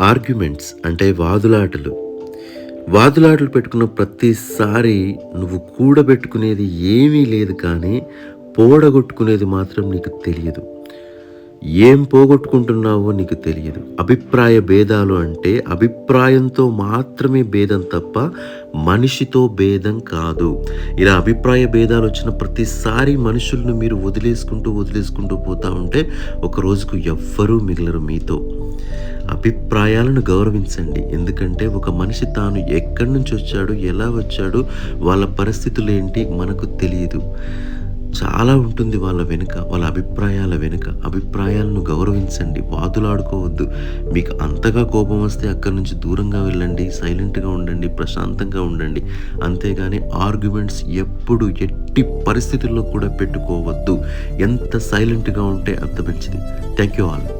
Arguments అంటే వాదులాటలు. వాదులాటలు పెట్టుకున్న ప్రతిసారి నువ్వు కూడబెట్టుకునేది ఏమీ లేదు కానీ, పోడగొట్టుకునేది మాత్రం నీకు తెలియదు. ఏం పోగొట్టుకుంటున్నావో నీకు తెలియదు. అభిప్రాయ భేదాలు అంటే అభిప్రాయంతో మాత్రమే భేదం తప్ప మనిషితో భేదం కాదు. ఇలా అభిప్రాయ భేదాలు వచ్చిన ప్రతిసారి మనుషులను మీరు వదిలేసుకుంటూ పోతా ఉంటే ఒక రోజుకు ఎవ్వరూ మిగలరు మీతో. అభిప్రాయాలను గౌరవించండి. ఎందుకంటే ఒక మనిషి తాను ఎక్కడి నుంచి వచ్చాడు, ఎలా వచ్చాడు, వాళ్ళ పరిస్థితులు ఏంటి మనకు తెలియదు. చాలా ఉంటుంది వాళ్ళ వెనుక, వాళ్ళ అభిప్రాయాల వెనుక. అభిప్రాయాలను గౌరవించండి, వాదులాడుకోవద్దు. మీకు అంతగా కోపం వస్తే అక్కడి నుంచి దూరంగా వెళ్ళండి, సైలెంట్గా ఉండండి, ప్రశాంతంగా ఉండండి. అంతేగాని ఆర్గ్యుమెంట్స్ ఎప్పుడు ఎట్టి పరిస్థితుల్లో కూడా పెట్టుకోవద్దు. ఎంత సైలెంట్గా ఉంటే అంత మంచిది. Thank you all.